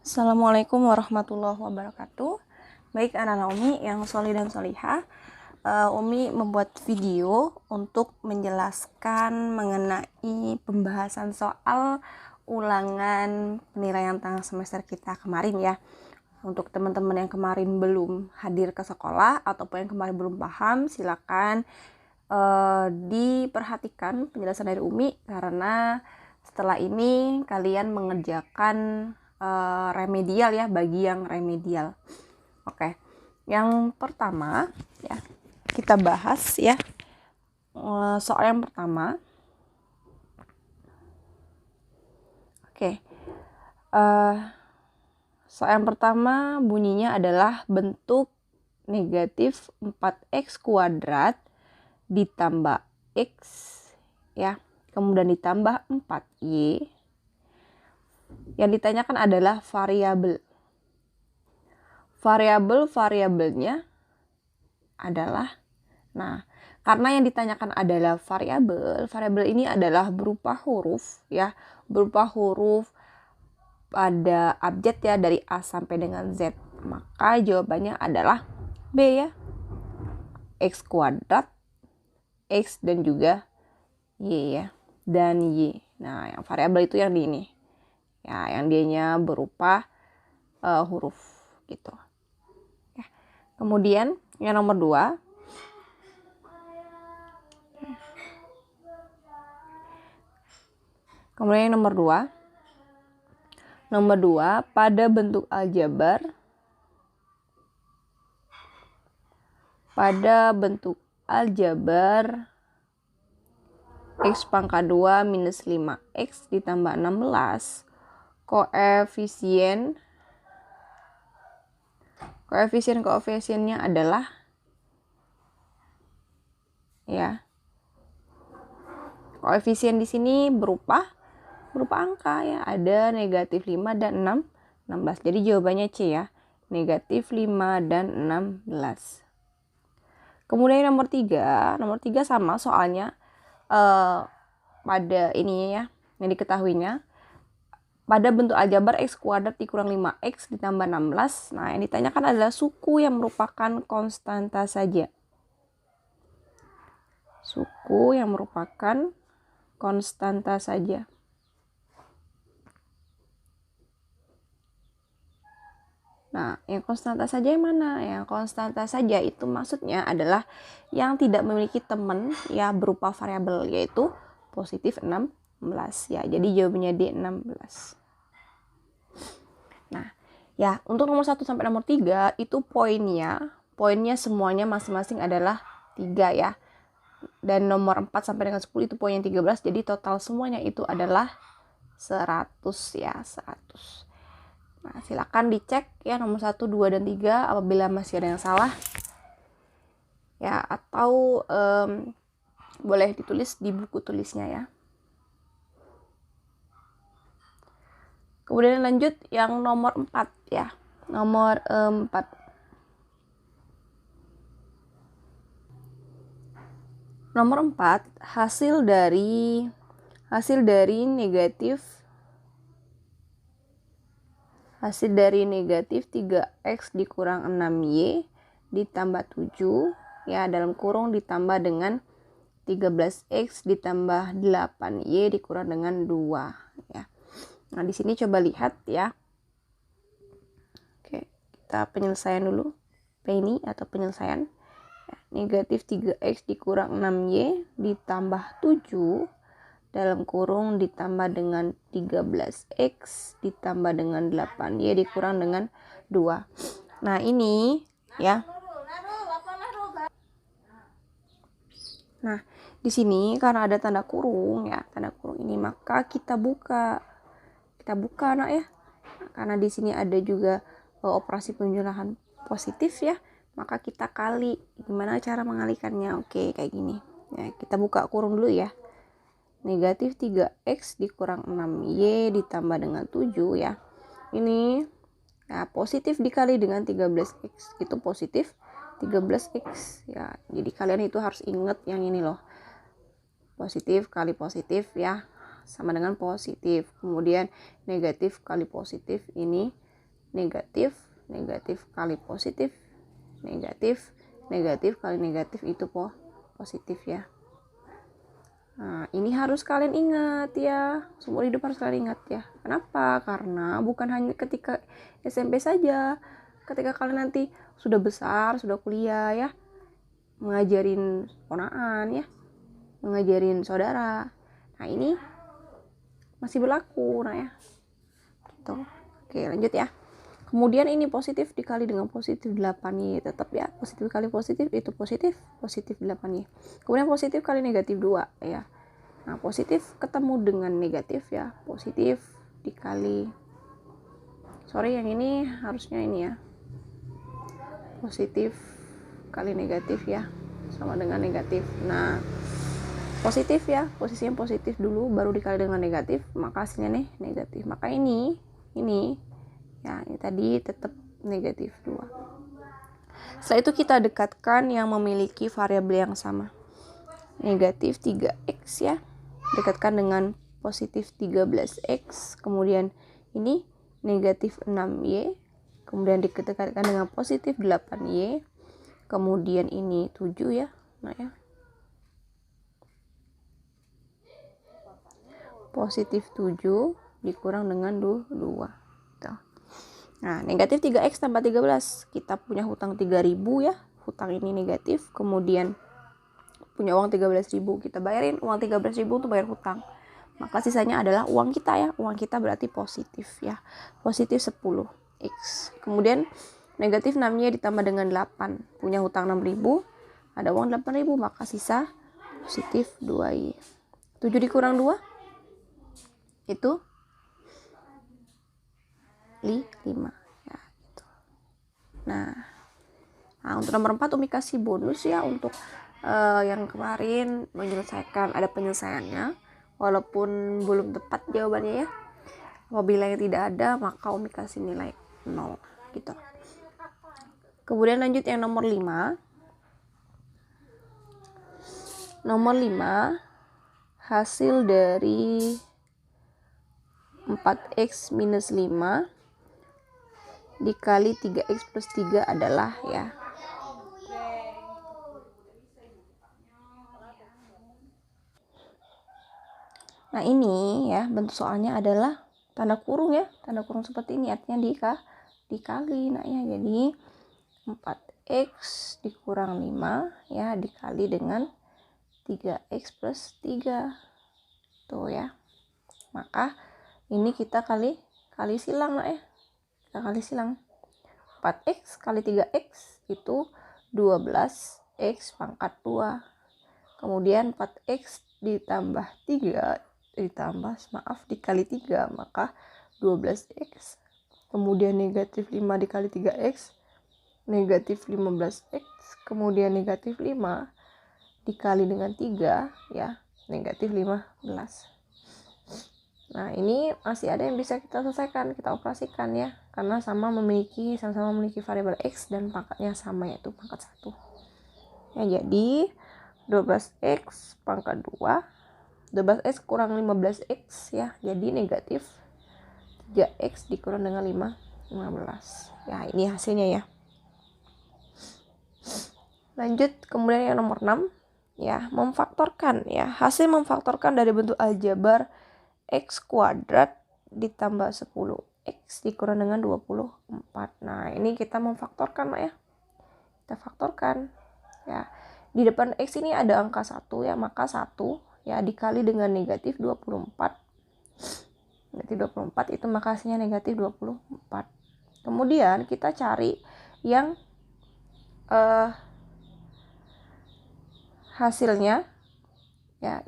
Assalamualaikum warahmatullahi wabarakatuh. Baik anak-anak Umi yang solih dan solihah, Umi membuat video untuk menjelaskan mengenai pembahasan soal ulangan penilaian tengah semester kita kemarin ya. Untuk teman-teman yang kemarin belum hadir ke sekolah ataupun yang kemarin belum paham, silakan diperhatikan penjelasan dari Umi, karena setelah ini kalian mengerjakan remedial ya, bagi yang remedial. Oke, yang pertama ya kita bahas ya, soal yang pertama. Oke, soal yang pertama bunyinya adalah bentuk negatif 4x kuadrat ditambah x ya, kemudian ditambah 4y. Yang ditanyakan adalah variabel. Variabelnya adalah, nah, karena yang ditanyakan adalah variabel ini adalah berupa huruf ya, berupa huruf pada abjad ya, dari A sampai dengan Z. Maka jawabannya adalah B ya, X kuadrat, X dan juga Y ya, dan Y. Nah, yang variabel itu yang di ini ya, yang dianya berupa huruf gitu ya. Kemudian yang nomor 2, nomor 2 pada bentuk aljabar x pangkat 2 minus 5x ditambah 16, koefisiennya adalah ya, koefisien di sini berupa angka ya, ada negatif 5 dan 16. Jadi jawabannya C ya, negatif 5 dan 16. Kemudian nomor 3 sama soalnya pada ininya ya, yang diketahuinya pada bentuk aljabar x kuadrat dikurang 5x ditambah 16. Nah, yang ditanyakan adalah suku yang merupakan konstanta saja. Suku yang merupakan konstanta saja. Nah, yang konstanta saja yang mana? Yang konstanta saja itu maksudnya adalah yang tidak memiliki teman ya berupa variabel, yaitu positif 16 ya. Jadi jawabannya D, 16. Nah, ya untuk nomor 1 sampai nomor 3 itu poinnya semuanya masing-masing adalah 3 ya. Dan nomor 4 sampai dengan 10 itu poinnya 13. Jadi total semuanya itu adalah 100 ya, 100. Nah, silakan dicek ya nomor 1, 2, dan 3 apabila masih ada yang salah. Ya, atau boleh ditulis di buku tulisnya ya. Kemudian lanjut yang nomor 4 ya. Nomor 4. Nomor 4, hasil dari negatif 3x dikurang 6y ditambah 7 ya, dalam kurung ditambah dengan 13x ditambah 8y dikurang dengan 2 ya. Nah, di sini coba lihat ya. Oke, kita penyelesaian dulu. Ini atau penyelesaian. Ya, negatif 3x dikurang 6y ditambah 7 dalam kurung ditambah dengan 13x ditambah dengan 8y dikurang dengan 2. Nah, ini ya. Nah, di sini karena ada tanda kurung ya, tanda kurung ini, maka kita buka anak ya. Karena di sini ada juga operasi penjumlahan positif ya, maka kita kali. Gimana cara mengalikannya? Oke, kayak gini. Ya, kita buka kurung dulu ya. Negatif 3x dikurang 6y ditambah dengan 7 ya. Ini ya, positif dikali dengan 13x itu positif 13x ya. Jadi kalian itu harus ingat yang ini loh. Positif kali positif ya sama dengan positif. Kemudian negatif kali positif ini negatif, negatif kali positif, negatif, negatif kali negatif itu positif ya. Nah, ini harus kalian ingat ya. Seumur hidup harus kalian ingat ya. Kenapa? Karena bukan hanya ketika SMP saja. Ketika kalian nanti sudah besar, sudah kuliah ya, mengajarin ponaan ya, mengajarin saudara. Nah, ini masih berlaku nah ya. Gitu. Oke, lanjut ya. Kemudian ini positif dikali dengan positif 8y, tetap ya, positif kali positif itu positif, positif 8y. Kemudian positif kali negatif 2 ya. Nah, positif ketemu dengan negatif ya, positif dikali, yang ini harusnya ini ya, positif kali negatif ya, sama dengan negatif. Nah, positif ya, posisinya positif dulu baru dikali dengan negatif, maka hasilnya nih negatif. Maka ini ya, ini tadi tetap negatif 2. Setelah itu kita dekatkan yang memiliki variabel yang sama. Negatif 3x ya, dekatkan dengan positif 13x. Kemudian ini negatif 6y. Kemudian didekatkan dengan positif 8y. Kemudian ini 7 ya. Nah ya, positif 7 dikurang dengan 2. Nah, negatif 3x tambah 13. Kita punya hutang 3.000 ya. Hutang ini negatif. Kemudian punya uang 13.000. Kita bayarin uang 13.000 untuk bayar hutang. Maka sisanya adalah uang kita ya. Uang kita berarti positif ya. Positif 10x. Kemudian negatif 6y ditambah dengan 8. Punya hutang 6.000. Ada uang 8.000. Maka sisa positif 2y. 7 dikurang 2. Itu 5 ya, gitu. Nah, untuk nomor 4 Umi kasih bonus ya untuk yang kemarin menyelesaikan, ada penyelesaiannya walaupun belum tepat jawabannya ya. Apabila yang tidak ada maka Umi kasih nilai 0 gitu. Kemudian lanjut yang nomor 5. Nomor 5, hasil dari 4x minus 5 dikali 3x plus 3 adalah ya. Nah, ini ya bentuk soalnya adalah tanda kurung ya. Tanda kurung seperti ini artinya dikali. Nah ya, jadi 4x dikurang 5 ya dikali dengan 3x plus 3. Tuh ya. Maka ini kita kali silang lah ya. Kita kali silang. 4x kali 3x itu 12x pangkat 2. Kemudian 4x ditambah 3 dikali 3 maka 12x. Kemudian negatif 5 dikali 3x negatif 15x. Kemudian negatif 5 dikali dengan 3 ya negatif 15. Nah, ini masih ada yang bisa kita selesaikan, kita operasikan ya, karena sama-sama memiliki variabel x dan pangkatnya sama, yaitu pangkat 1. Ya, jadi 12x pangkat 2, 12x kurang 15x ya, jadi negatif 3x dikurang dengan 15. Ya, ini hasilnya ya. Lanjut, kemudian yang nomor 6 ya, memfaktorkan ya. Hasil memfaktorkan dari bentuk aljabar x kuadrat ditambah 10x dikurang dengan 24. Nah, ini kita memfaktorkan ya. Kita faktorkan ya. Di depan x ini ada angka 1 ya, maka 1 ya dikali dengan negatif 24. Negatif 24 itu maka hasilnya negatif 24. Kemudian kita cari yang hasilnya ya,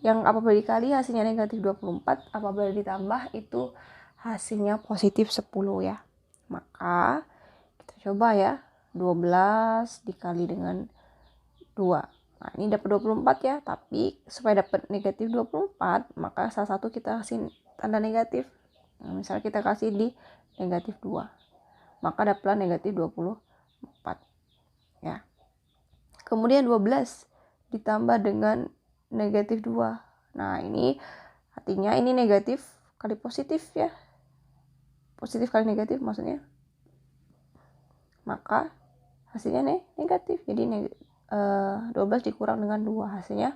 yang apabila dikali hasilnya negatif 24, apabila ditambah itu hasilnya positif 10 ya. Maka kita coba ya, 12 dikali dengan 2. Nah, ini dapat 24 ya, tapi supaya dapat negatif 24, maka salah satu kita kasih tanda negatif. Nah, misalnya kita kasih di negatif 2. Maka dapatlah negatif 24. Kemudian 12 ditambah dengan negatif 2. Nah, ini artinya ini negatif kali positif ya. Positif kali negatif maksudnya. Maka hasilnya negatif. Jadi 12 dikurang dengan 2 hasilnya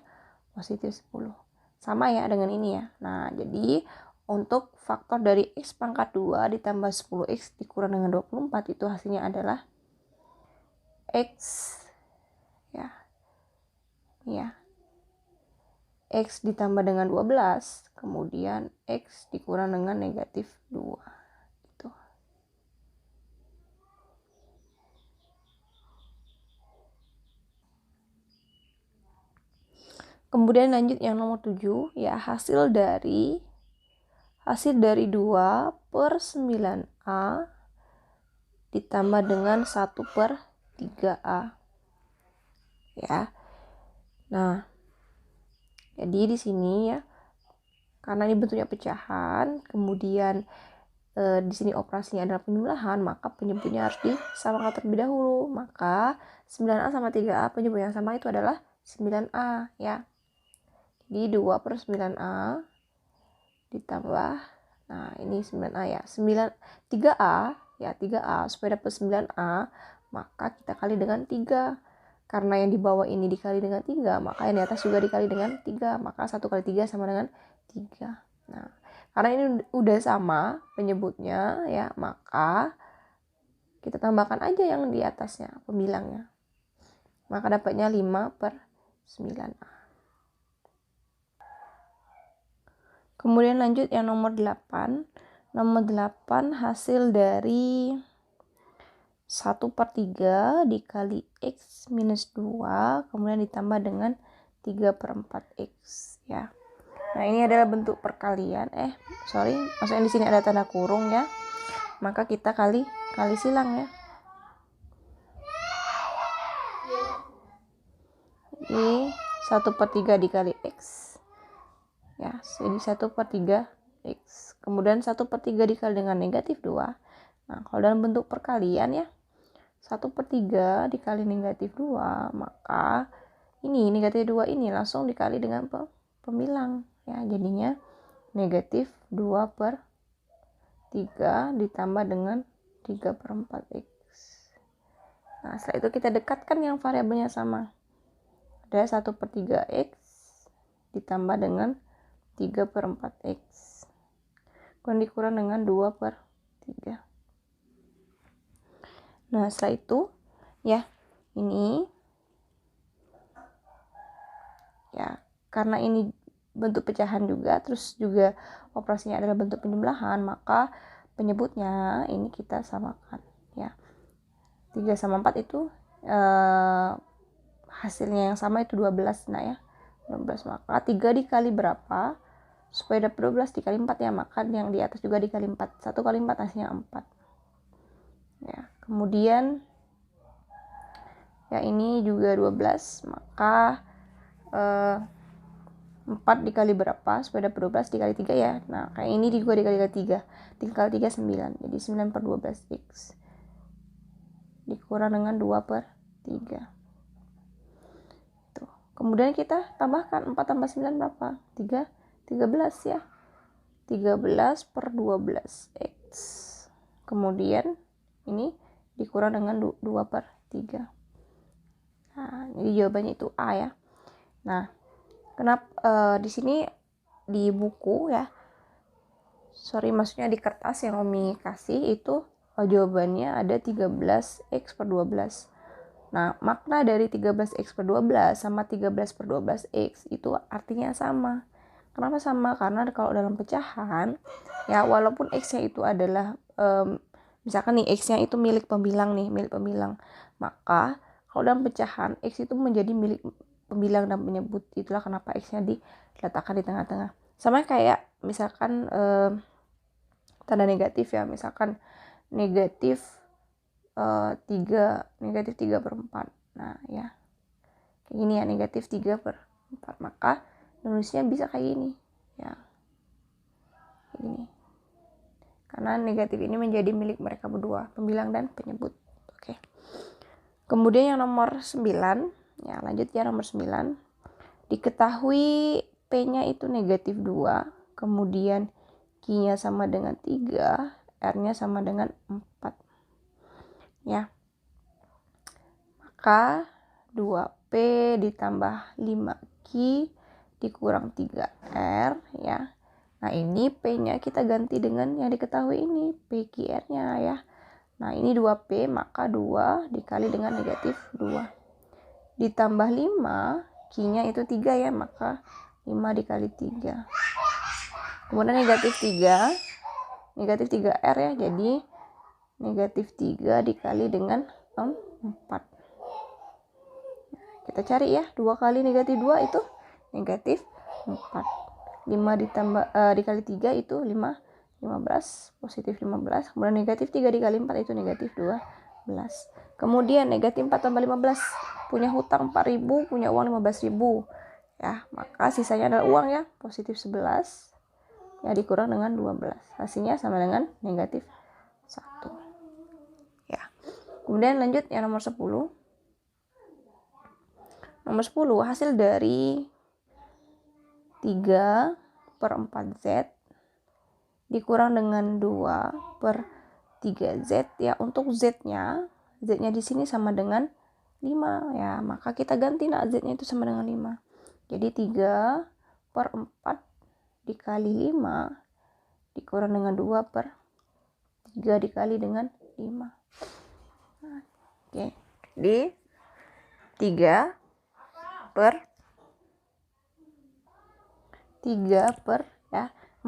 positif 10. Sama ya dengan ini ya. Nah, jadi untuk faktor dari X pangkat 2 ditambah 10X dikurang dengan 24 itu hasilnya adalah X ya. Ya. X ditambah dengan 12, kemudian X dikurang dengan negatif 2. Gitu. Kemudian lanjut yang nomor 7, ya hasil dari 2 per 9A ditambah dengan 1 per 3A. Ya. Nah, jadi di sini ya, karena ini bentuknya pecahan, kemudian di sini operasinya adalah penjumlahan, maka penyebutnya harus disamakan terlebih dahulu. Maka 9A sama 3A penyebut yang sama itu adalah 9A ya. Jadi 2 per 9A ditambah, nah ini 9A ya, 3A ya, 3A supaya dapat 9A maka kita kali dengan 3. Karena yang di bawah ini dikali dengan 3, maka yang di atas juga dikali dengan 3, maka 1 kali 3 sama dengan 3. Nah, karena ini udah sama penyebutnya ya, maka kita tambahkan aja yang di atasnya pembilangnya, maka dapatnya 5 per 9A. Kemudian lanjut yang nomor 8. Nomor 8 hasil dari 1 per 3 dikali X minus 2, kemudian ditambah dengan 3 per 4X ya. Nah, ini adalah bentuk perkalian. Maksudnya di sini ada tanda kurung ya. Maka kita kali silang ya. Jadi 1 per 3 dikali X. Ya, jadi 1 per 3 X. Kemudian 1 per 3 dikali dengan negatif 2. Nah, kalau dalam bentuk perkalian ya, 1 per 3 dikali negatif 2, maka ini negatif 2 ini langsung dikali dengan pembilang ya, jadinya negatif 2 per 3 ditambah dengan 3 per 4X. Nah, setelah itu kita dekatkan yang variabelnya sama. Ada 1 per 3X ditambah dengan 3 per 4X, kemudian dikurang dengan 2 per 3. Nah, setelah itu ya, ini ya, karena ini bentuk pecahan juga, terus juga operasinya adalah bentuk penjumlahan, maka penyebutnya ini kita samakan ya. 3 sama 4 itu hasilnya yang sama itu 12. Nah ya, 12, maka 3 dikali berapa supaya dapat 12 dikali 4 ya, maka yang di atas juga dikali 4. 1 kali 4 hasilnya 4 ya. Kemudian ya, ini juga 12, maka 4 dikali berapa supaya dapat 12 dikali 3 ya. Nah, kayak ini juga dikali 3. 3 kali 3 9. Jadi 9 per 12X dikurang dengan 2 per 3. Tuh. Kemudian kita tambahkan 4 tambah 9 berapa? 13 ya. 13 per 12X. Kemudian ini dikurang dengan 2 per 3. Nah, jadi jawabannya itu A ya. Nah, kenapa di sini di buku ya, maksudnya di kertas yang Umi kasih itu jawabannya ada 13X per 12. Nah, makna dari 13X per 12 sama 13 per 12X itu artinya sama. Kenapa sama? Karena kalau dalam pecahan ya, walaupun X-nya itu adalah misalkan nih X-nya itu milik pembilang, maka kalau dalam pecahan X itu menjadi milik pembilang dan penyebut. Itulah kenapa X-nya diletakkan di tengah-tengah. Sama kayak misalkan tanda negatif ya, misalkan negatif 3 per 4. Nah ya, kayak gini ya, negatif 3 per 4, maka nulisnya bisa kayak gini ya, kayak gini, karena negatif ini menjadi milik mereka berdua, pembilang dan penyebut. Oke. Kemudian yang nomor 9 Ya, lanjut ya nomor 9. Diketahui P-nya itu negatif 2, kemudian Q-nya sama dengan 3, R-nya sama dengan 4. Ya. Maka 2P ditambah 5Q dikurang 3R ya. Nah, ini P-nya kita ganti dengan yang diketahui ini, PQR-nya ya. Nah, ini 2P, maka 2 dikali dengan negatif 2. Ditambah 5, Q-nya itu 3 ya, maka 5 dikali 3. Kemudian negatif 3R ya, jadi negatif 3 dikali dengan 4. Kita cari ya, 2 kali negatif 2 itu negatif 4. 5 dikali 3 itu 15, positif 15. Kemudian negatif 3 dikali 4 itu negatif 12. Kemudian negatif 4 tambah 15, punya hutang 4.000, punya uang 15.000. Ya, maka sisanya adalah uang ya, positif 11. Ya, dikurang dengan 12. Hasilnya sama dengan negatif 1. Ya. Kemudian lanjut yang nomor 10. Nomor 10, hasil dari 3 per 4Z dikurang dengan 2 per 3Z ya. Untuk Z-nya di sini sama dengan 5 ya. Maka kita ganti Z-nya itu sama dengan 5. Jadi 3 per 4 dikali 5 dikurang dengan 2 per 3 dikali dengan 5. Oke. Jadi 3 per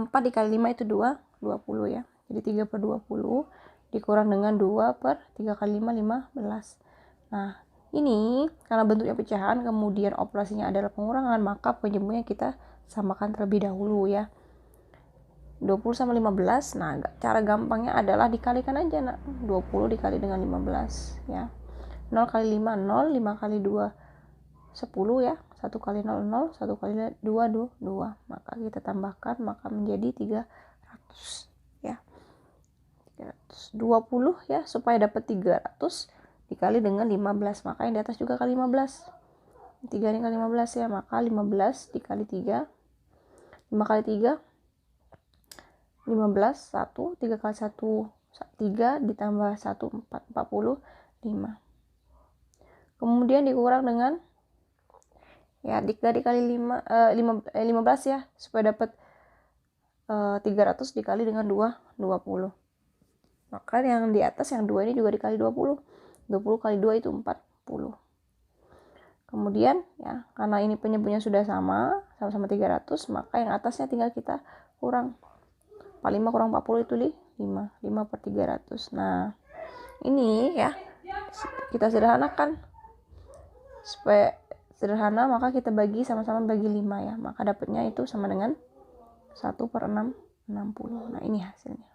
4 dikali 5 itu 20 ya. Jadi 3 per 20 dikurang dengan 2 per 3 kali 5, 15. Nah, ini karena bentuknya pecahan kemudian operasinya adalah pengurangan, maka penyebutnya kita samakan terlebih dahulu ya. 20 sama 15. Nah, cara gampangnya adalah dikalikan aja, nak. 20 dikali dengan 15 ya. 0 kali 5 0, 5 kali 2 10 ya. 1 kali 0 0, 1 kali 2 2. Maka kita tambahkan, maka menjadi 300 ya. 320 ya, supaya dapat 300 dikali dengan 15, maka yang di atas juga kali 15. 3 kali 15 ya, maka 15 dikali 3. 5 kali 3 15, 1, 3 kali 1 3 ditambah 1 4, 45. Kemudian dikurang dengan ya 3 dikali 15 ya, supaya dapat 300 dikali dengan 2 20. Maka yang di atas yang 2 ini juga dikali 20. 20 kali 2 itu 40. Kemudian ya, karena ini penyebutnya sudah sama-sama 300, maka yang atasnya tinggal kita kurang. 45 kurang 40 itu 5 per 300. Nah, ini ya kita sederhanakan. Supaya sederhana, maka kita bagi sama-sama bagi 5 ya. Maka dapatnya itu sama dengan 1 per 6, 60. Nah, ini hasilnya.